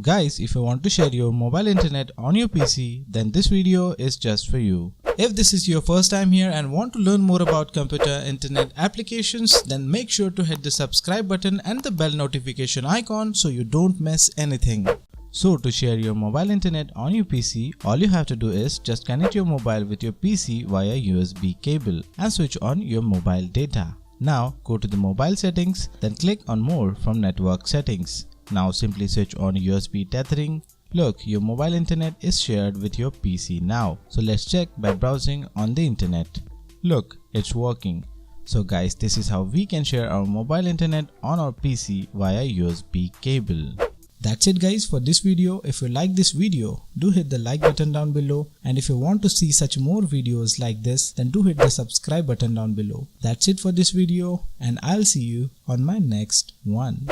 Guys, if you want to share your mobile internet on your PC, then this video is just for you. If this is your first time here and want to learn more about computer internet applications, then make sure to hit the subscribe button and the bell notification icon so you don't miss anything. So to share your mobile internet on your PC, all you have to do is just connect your mobile with your PC via USB cable and switch on your mobile data. Now go to the mobile settings, then click on more from network settings. Now simply switch on USB tethering. Look, your mobile internet is shared with your PC now. So let's check by browsing on the internet. Look, it's working. So guys, this is how we can share our mobile internet on our PC via USB cable. That's it guys for this video. If you like this video, do hit the like button down below, and if you want to see such more videos like this, then do hit the subscribe button down below. That's it for this video, and I'll see you on my next one.